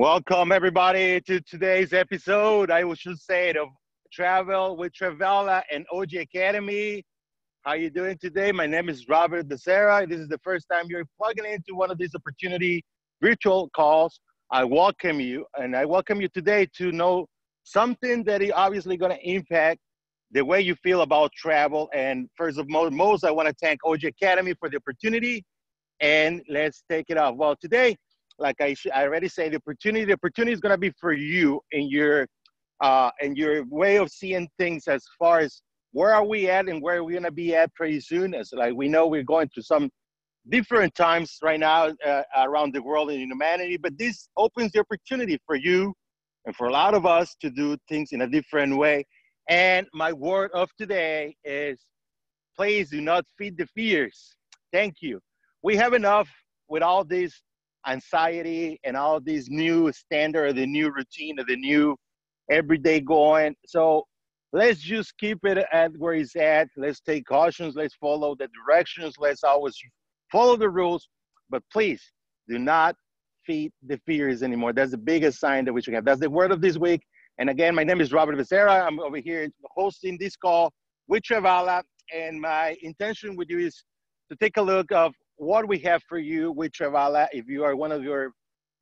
Welcome everybody to today's episode. I should say it of Travel with Travella and OG Academy. How you doing today? My name is Robert Becerra. This is the first time you're plugging into one of these opportunity virtual calls. I welcome you, and I welcome you today to know something that is obviously going to impact the way you feel about travel. And first of most, I want to thank OG Academy for the opportunity, and let's take it off. Well, today, like I already said, the opportunity is going to be for you in your way of seeing things as far as where are we at and where we're going to be at pretty soon. As like we know, we're going through some different times right now around the world and in humanity, but this opens the opportunity for you and for a lot of us to do things in a different way. And my word of today is, please do not feed the fears. Thank you. We have enough with all this anxiety and all this new standard, the new routine, the new everyday going. So let's just keep it at where it's at. Let's take cautions. Let's follow the directions. Let's always follow the rules. But please do not feed the fears anymore. That's the biggest sign that we should have. That's the word of this week. And again, my name is Robert Becerra. I'm over here hosting this call with Travala. And my intention with you is to take a look of what we have for you with Travala. If you are one of your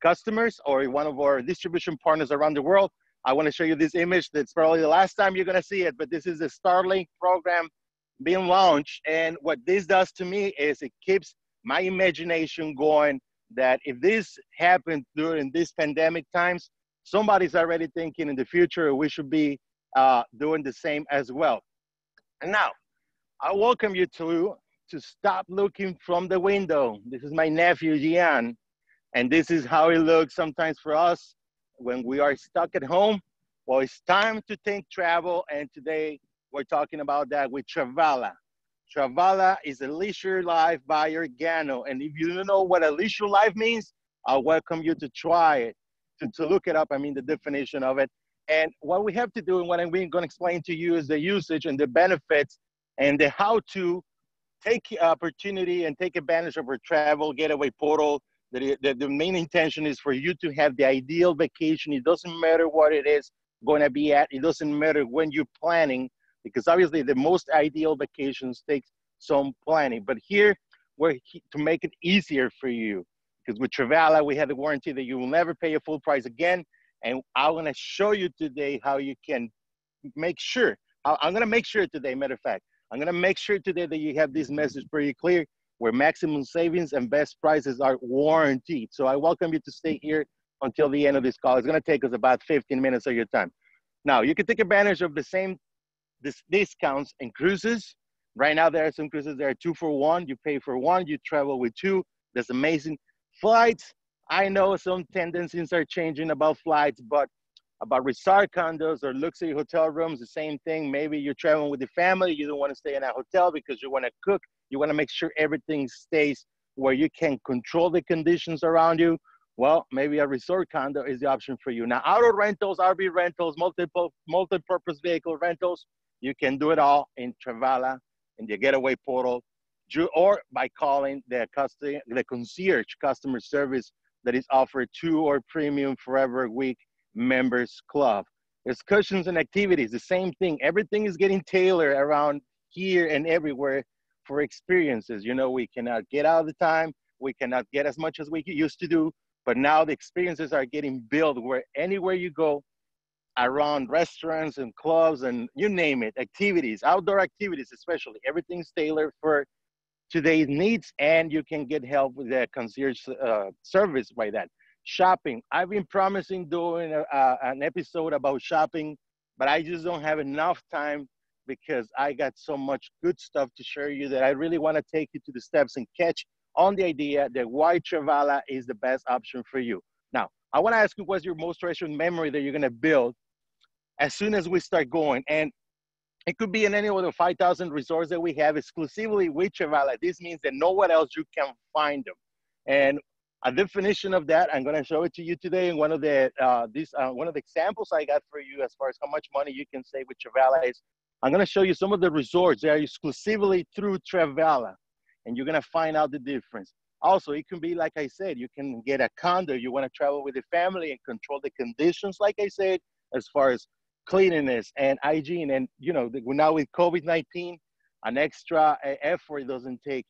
customers or one of our distribution partners around the world, I want to show you this image. That's probably the last time you're going to see it, but this is a Starlink program being launched. And what this does to me is it keeps my imagination going, that if this happened during these pandemic times, somebody's already thinking in the future we should be doing the same as well. And now, I welcome you to stop looking from the window. This is my nephew, Gian, and this is how it looks sometimes for us when we are stuck at home. Well, it's time to think travel, and today we're talking about that with Travala. Travala is a leisure life by Organo, and if you don't know what a leisure life means, I welcome you to try it, to look it up, the definition of it. And what we have to do and what I'm going to explain to you is the usage and the benefits and the how to take opportunity and take advantage of our travel getaway portal. The main intention is for you to have the ideal vacation. It doesn't matter what it is going to be at. It doesn't matter when you're planning, because obviously the most ideal vacations take some planning. But here, to make it easier for you, because with Travala, we have the warranty that you will never pay a full price again. And I'm going to show you today how you can make sure. I'm going to make sure today, matter of fact, I'm going to make sure today that you have this message pretty clear, where maximum savings and best prices are warranted. So I welcome you to stay here until the end of this call. It's going to take us about 15 minutes of your time. Now, you can take advantage of the same discounts and cruises. Right now, there are some cruises that are 2 for 1. You pay for 1, you travel with 2. That's amazing. Flights, I know some tendencies are changing about flights, but about resort condos or luxury hotel rooms, the same thing. Maybe you're traveling with the family. You don't want to stay in a hotel because you want to cook. You want to make sure everything stays where you can control the conditions around you. Well, maybe a resort condo is the option for you. Now, auto rentals, RV rentals, multi-purpose vehicle rentals, you can do it all in Travala, in the getaway portal, or by calling the concierge customer service that is offered to our premium forever week members club. Excursions and activities, the same thing. Everything is getting tailored around here and everywhere for experiences. We cannot get out of the time. We cannot get as much as we used to do, but now the experiences are getting built where anywhere you go, around restaurants and clubs and you name it, activities, outdoor activities especially, everything's tailored for today's needs, and you can get help with the concierge service by that. Shopping. I've been promising doing an episode about shopping, but I just don't have enough time because I got so much good stuff to share you that I really want to take you to the steps and catch on the idea that why Travala is the best option for you. Now, I want to ask you, what's your most treasured memory that you're going to build as soon as we start going? And it could be in any of the 5,000 resorts that we have exclusively with Travala. This means that nowhere else you can find them. And a definition of that, I'm going to show it to you today. And one of the examples I got for you as far as how much money you can save with Travala is, I'm going to show you some of the resorts that are exclusively through Travala, and you're going to find out the difference. Also, it can be, like I said, you can get a condo. You want to travel with the family and control the conditions, like I said, as far as cleanliness and hygiene. And, now with COVID-19, an extra effort doesn't take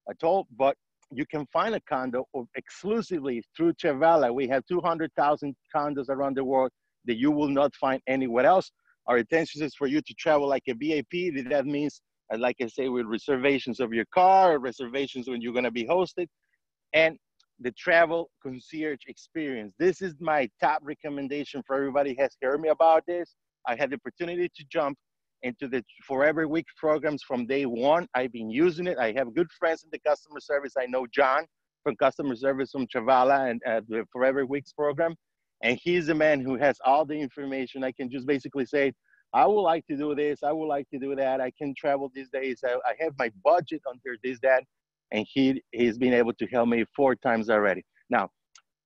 at all, but you can find a condo exclusively through Trevella. We have 200,000 condos around the world that you will not find anywhere else. Our intention is for you to travel like a VIP. That means, like I say, with reservations of your car, reservations when you're going to be hosted, and the travel concierge experience. This is my top recommendation for everybody who has heard me about this. I had the opportunity to jump into the Forever Week programs from day one. I've been using it. I have good friends in the customer service. I know John from customer service from Travala and the Forever Weeks program. And he's the man who has all the information. I can just basically say, I would like to do this. I would like to do that. I can travel these days. I have my budget under this, that. And he's been able to help me 4 times already. Now,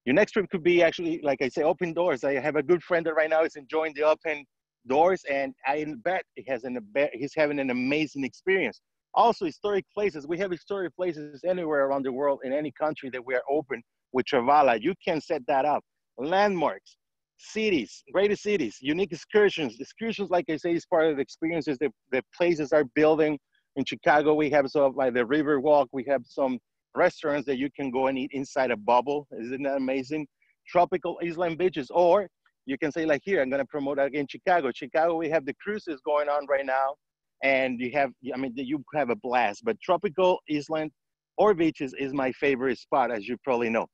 your next trip could be actually, like I say, open doors. I have a good friend that right now is enjoying the open doors, and I bet he's having an amazing experience. Also, historic places. We have historic places anywhere around the world in any country that we are open with Travala. You can set that up. Landmarks, cities, greatest cities, unique excursions. Excursions, like I say, is part of the experiences that the places are building. In Chicago, we have like the River Walk. We have some restaurants that you can go and eat inside a bubble. Isn't that amazing? Tropical island beaches. Or you can say, like here, I'm going to promote again Chicago. Chicago, we have the cruises going on right now. And you have a blast. But tropical island or beaches is my favorite spot, as you probably know.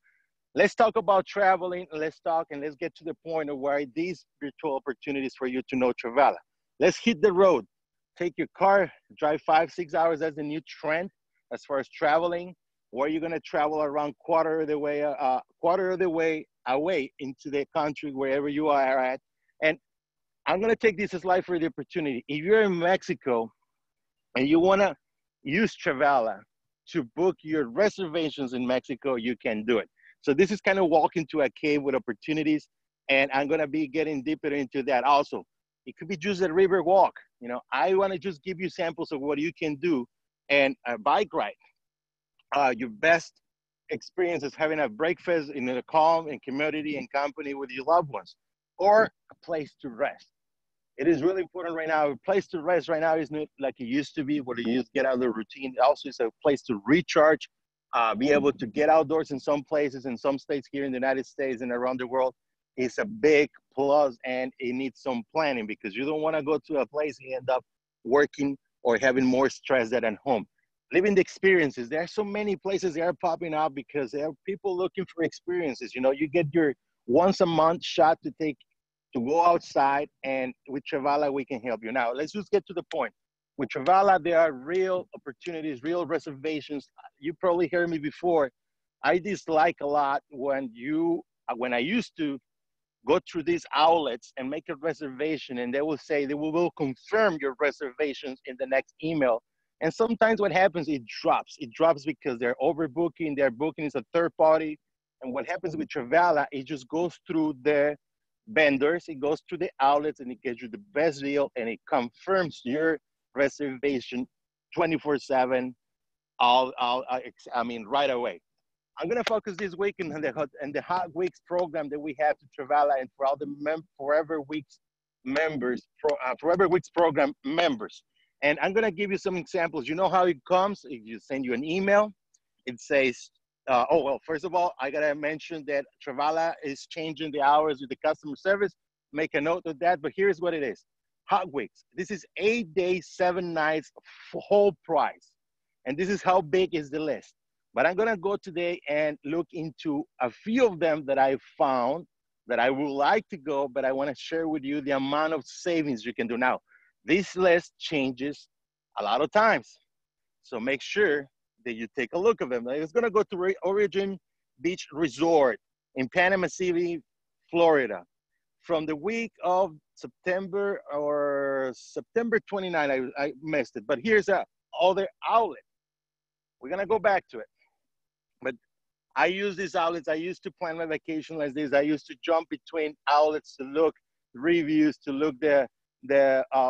Let's talk about traveling. Let's get to the point of why these virtual opportunities for you to know Travala. Let's hit the road. Take your car, drive 5-6 hours. That's the new trend as far as traveling. Where you're going to travel around quarter of the way away into the country, wherever you are at. And I'm going to take this as life for the opportunity. If you're in Mexico and you want to use Travala to book your reservations in Mexico, you can do it. So this is kind of walking to a cave with opportunities. And I'm going to be getting deeper into that also. It could be just a river walk. I want to just give you samples of what you can do. And a bike ride. Your best experience is having a breakfast in a calm and community and company with your loved ones, or a place to rest. It is really important right now. A place to rest right now is not like it used to be, where you just get out of the routine. It also is a place to recharge, be able to get outdoors in some places, in some states here in the United States and around the world. It's a big plus, and it needs some planning, because you don't want to go to a place and end up working or having more stress than at home. Living the experiences. There are so many places that are popping up because there are people looking for experiences. You get your once a month shot to go outside, and with Travala, we can help you. Now, let's just get to the point. With Travala, there are real opportunities, real reservations. You probably heard me before. I dislike a lot when I used to go through these outlets and make a reservation, and they will say they will confirm your reservations in the next email. And sometimes what happens, it drops. It drops because they're overbooking. Their booking is a third party. And what happens with Travala, it just goes through the vendors, it goes through the outlets, and it gets you the best deal, and it confirms your reservation 24/7, right away. I'm going to focus this week in the Hot Weeks program that we have to Travala, and for all the Forever Weeks members, Forever Weeks program members. And I'm going to give you some examples. You know how it comes? If you send you an email, it says, first of all, I got to mention that Travala is changing the hours with the customer service. Make a note of that. But here's what it is. Hot Weeks. This is 8 days, 7 nights, whole price. And this is how big is the list. But I'm going to go today and look into a few of them that I found that I would like to go, but I want to share with you the amount of savings you can do. Now, this list changes a lot of times. So make sure that you take a look at them. It's going to go to Origin Beach Resort in Panama City, Florida. From the week of September 29, I missed it. But here's other outlet. We're going to go back to it. But I use these outlets. I used to plan my vacation like this. I used to jump between outlets to look reviews, to look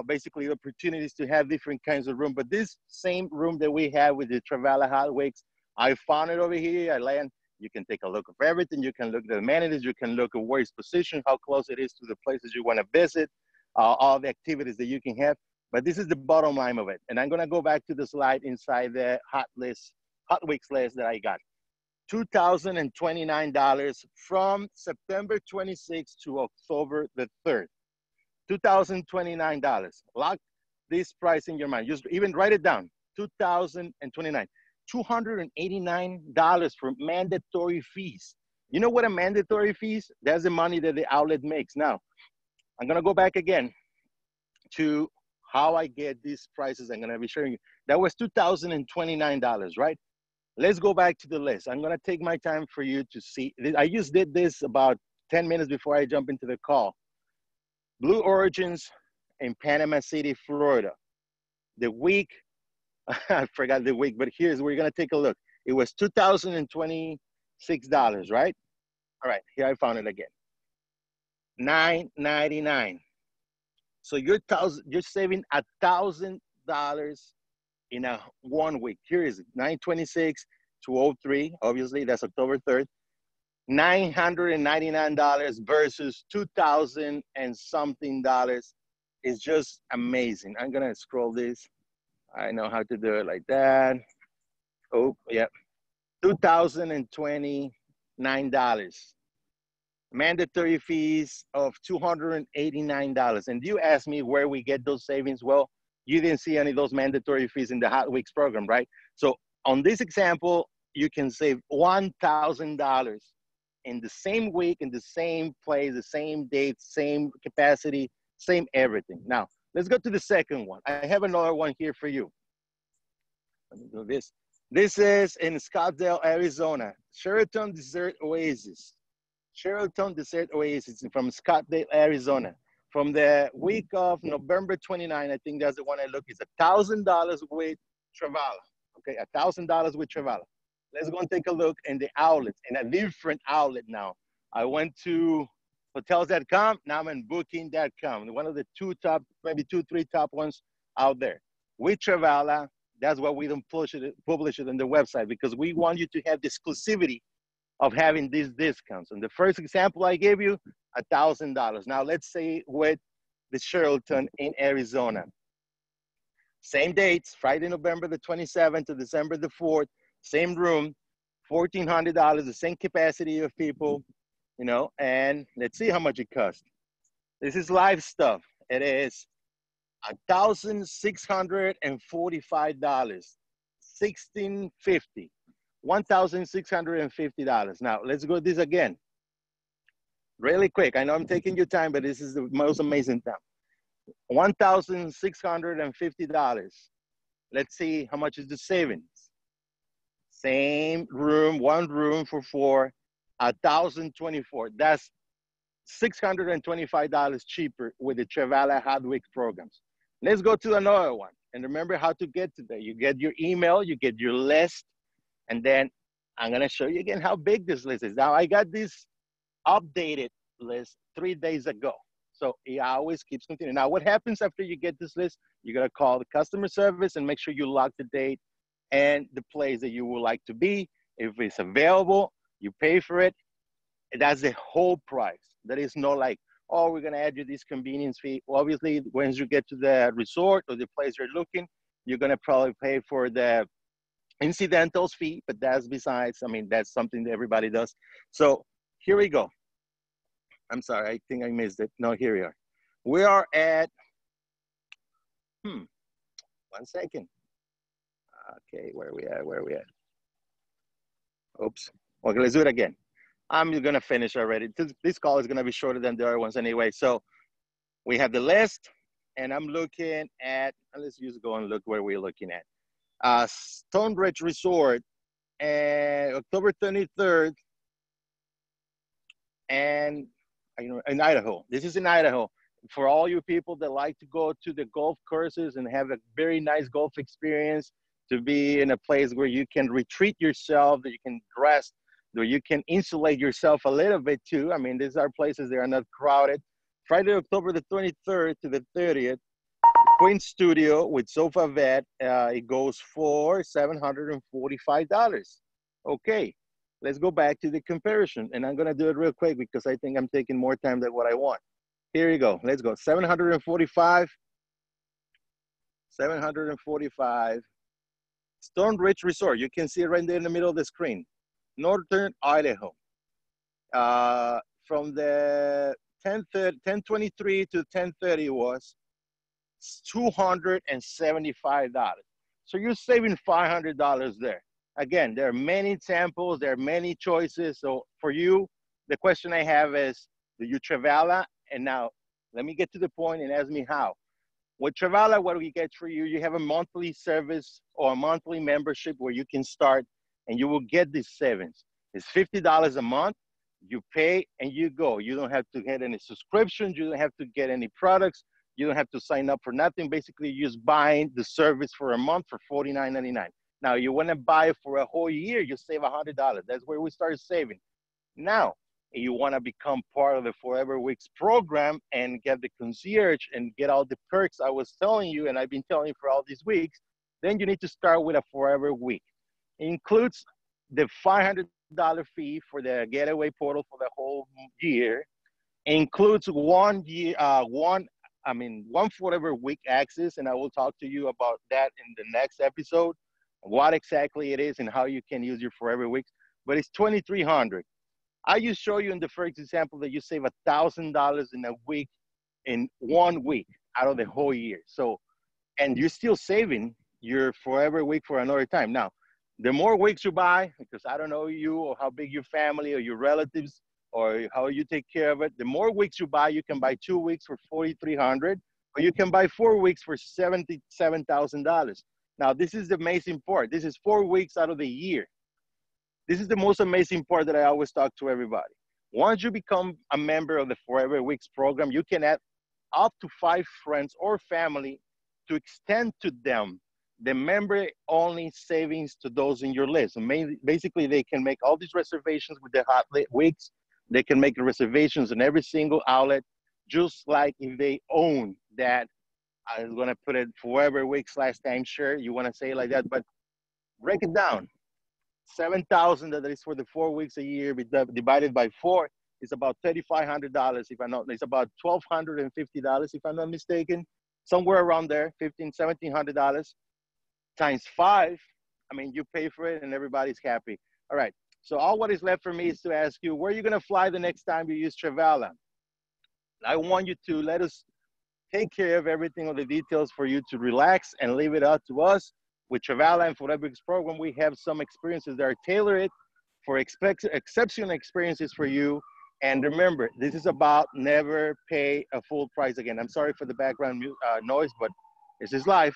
basically opportunities to have different kinds of room. But this same room that we have with the Travala Hot Weeks I found it over here. I land. You can take a look of everything. You can look at the amenities. You can look at where it's positioned, how close it is to the places you want to visit, all the activities that you can have. But this is the bottom line of it. And I'm gonna go back to the slide inside the hot weeks list that I got. $2,029 from September 26th to October the 3rd. $2,029. Lock this price in your mind. Just even write it down. 2029. $289 for mandatory fees. You know what a mandatory fees? That's the money that the outlet makes. Now, I'm gonna go back again to how I get these prices. I'm gonna be showing you. That was $2,029, right? Let's go back to the list. I'm gonna take my time for you to see. I just did this about 10 minutes before I jump into the call. Blue Origins in Panama City, Florida. The week, I forgot the week, but we're gonna take a look. It was $2,026, right? All right, here I found it again. $999. So you're saving $1,000 in a 1 week. Here is it, 926 to 03. Obviously, that's October 3rd. $999 versus 2,000 and something dollars is just amazing. I'm gonna scroll this. I know how to do it like that. Oh, yeah. $2,029. Mandatory fees of $289. And you asked me where we get those savings. Well, you didn't see any of those mandatory fees in the Hot Weeks program, right? So on this example, you can save $1,000 in the same week, in the same place, the same date, same capacity, same everything. Now, let's go to the second one. I have another one here for you. Let me do this. This is in Scottsdale, Arizona, Sheraton Desert Oasis. Sheraton Desert Oasis from Scottsdale, Arizona. From the week of November 29, I think that's the one I look, it's $1,000 with Travala. Okay, $1,000 with Travala. Let's go and take a look in the outlets, in a different outlet now. I went to hotels.com, now I'm in booking.com. One of the maybe two, three top ones out there. With Travala, that's why we don't publish it on the website, because we want you to have the exclusivity of having these discounts. And the first example I gave you, $1,000. Now let's say with the Sheraton in Arizona. Same dates, Friday, November the 27th to December the 4th, same room, $1,400, the same capacity of people, you know, and let's see how much it costs. This is live stuff. It is $1,645, $1,650. $1,650. Now, let's go this again. Really quick. I know I'm taking your time, but this is the most amazing time. $1,650. Let's see how much is the savings. Same room, one room for four, $1,024. That's $625 cheaper with the Travala Hot Week programs. Let's go to another one. And remember how to get to that. You get your email, you get your list, and then I'm gonna show you again how big this list is. Now I got this updated list 3 days ago. So it always keeps continuing. Now what happens after you get this list? You're gonna call the customer service and make sure you lock the date and the place that you would like to be. If it's available, you pay for it. That's the whole price. There is no like, oh, we're gonna add you this convenience fee. Well, obviously, once you get to the resort or the place you're looking, you're gonna probably pay for the incidentals fee, but that's besides, I mean, that's something that everybody does. So here we go. I'm sorry, I think I missed it. No, here we are. We are at, 1 second. Okay, where are we at? Oops, okay, let's do it again. I'm gonna finish already. This call is gonna be shorter than the other ones anyway. So we have the list, and I'm looking at, let's just go and look where we're looking at. Stonebridge Resort, October 23rd, and in Idaho. This is in Idaho. For all you people that like to go to the golf courses and have a very nice golf experience, to be in a place where you can retreat yourself, that you can rest, where you can insulate yourself a little bit too. I mean, these are places that are not crowded. Friday, October the 23rd to the 30th, Queen Studio with Sofa Vet, it goes for $745. Okay, let's go back to the comparison. And I'm gonna do it real quick because I think I'm taking more time than what I want. Here you go, let's go. 745, 745. Stone Ridge Resort, you can see it right there in the middle of the screen. Northern Idaho. From the 1023 to 1030 was $275. So you're saving $500 there. Again, there are many samples, there are many choices. So for you, the question I have is, do you travel? And now let me get to the point and ask me how. With Travala, what we get for you, you have a monthly service or a monthly membership where you can start and you will get these savings. It's $50 a month. You pay and you go. You don't have to get any subscriptions. You don't have to get any products. You don't have to sign up for nothing. Basically, you're just buying the service for a month for $49.99. Now, you want to buy it for a whole year, you save $100. That's where we start saving. Now, you want to become part of the Forever Weeks program and get the concierge and get all the perks I was telling you and I've been telling you for all these weeks, then you need to start with a Forever Week. It includes the $500 fee for the getaway portal for the whole year. It includes 1 year, one Forever Week access, and I will talk to you about that in the next episode, what exactly it is and how you can use your Forever Weeks. But it's $2,300. I just show you in the first example that you save $1,000 in a week, in 1 week out of the whole year. So, and you're still saving your Forever Week for another time. Now, the more weeks you buy, because I don't know you or how big your family or your relatives or how you take care of it, the more weeks you buy, you can buy 2 weeks for $4,300, or you can buy 4 weeks for $77,000. Now, this is the amazing part. This is 4 weeks out of the year. This is the most amazing part that I always talk to everybody. Once you become a member of the Forever Weeks program, you can add up to 5 friends or family to extend to them the member-only savings to those in your list. And basically, they can make all these reservations with the hot weeks. They can make reservations in every single outlet, just like if they own that. I was gonna put it Forever Weeks /timeshare. You wanna say it like that, but break it down. 7,000 that is for the 4 weeks a year divided by 4 is about $3,500 if I'm not. It's about $1,250 if I'm not mistaken, somewhere around there, $1,700 times 5. I mean, you pay for it and everybody's happy. All right. So all what is left for me is to ask you, where are you gonna fly the next time you use Travala? I want you to let us take care of everything of the details for you to relax and leave it up to us. With Travala and Forever Weeks program, we have some experiences that are tailored for exceptional experiences for you. And remember, this is about never pay a full price again. I'm sorry for the background noise, but this is life.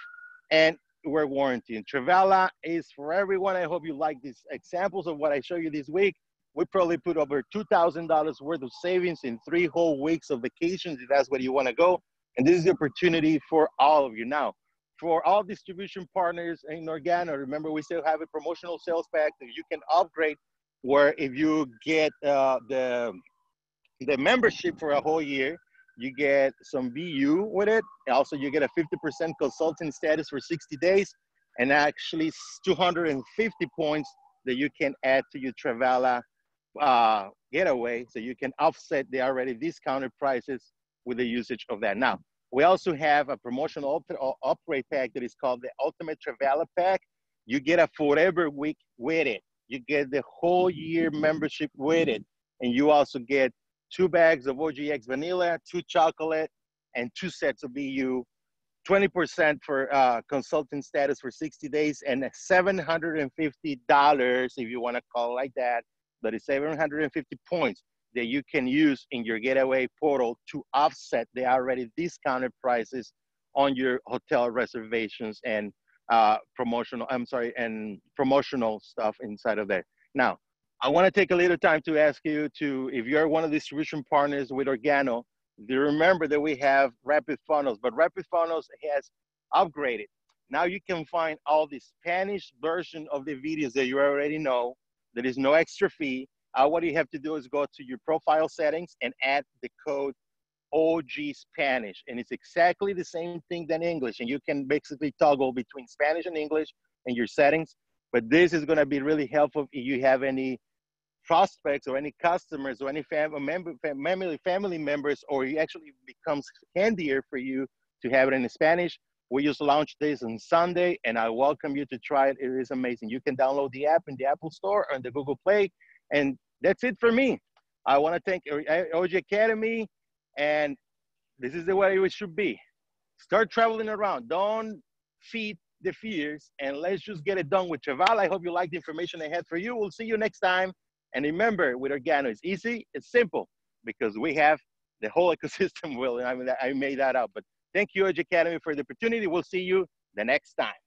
And we're warranting. Travala is for everyone. I hope you like these examples of what I show you this week. We probably put over $2,000 worth of savings in 3 whole weeks of vacations, if that's where you want to go. And this is the opportunity for all of you. Now, for all distribution partners in Organo, remember we still have a promotional sales pack that you can upgrade, where if you get the membership for a whole year, you get some BU with it. Also, you get a 50% consultant status for 60 days, and actually 250 points that you can add to your Travala getaway, so you can offset the already discounted prices with the usage of that. Now, we also have a promotional upgrade pack that is called the Ultimate Travala Pack. You get a Forever Week with it. You get the whole year membership with it. And you also get 2 bags of OGX vanilla, 2 chocolate, and 2 sets of BU, 20% for consultant status for 60 days, and $750, if you want to call it like that. That is 750 points that you can use in your getaway portal to offset the already discounted prices on your hotel reservations and promotional stuff inside of there. Now, I want to take a little time to ask you to, if you're one of the distribution partners with Organo, do remember that we have Rapid Funnels, but Rapid Funnels has upgraded. Now you can find all the Spanish version of the videos that you already know. There is no extra fee. What you have to do is go to your profile settings and add the code OG Spanish. And it's exactly the same thing than English. And you can basically toggle between Spanish and English in your settings. But this is going to be really helpful if you have any prospects or any customers or any family members, or it actually becomes handier for you to have it in Spanish. We just launched this on Sunday, and I welcome you to try it. It is amazing. You can download the app in the Apple Store or in the Google Play, and that's it for me. I want to thank OG Academy, and this is the way it should be. Start traveling around. Don't feed the fears, and let's just get it done with Cheval. I hope you like the information I had for you. We'll see you next time. And remember, with Organo, it's easy, it's simple, because we have the whole ecosystem. Well, I mean, I made that up. But thank you, Edge Academy, for the opportunity. We'll see you the next time.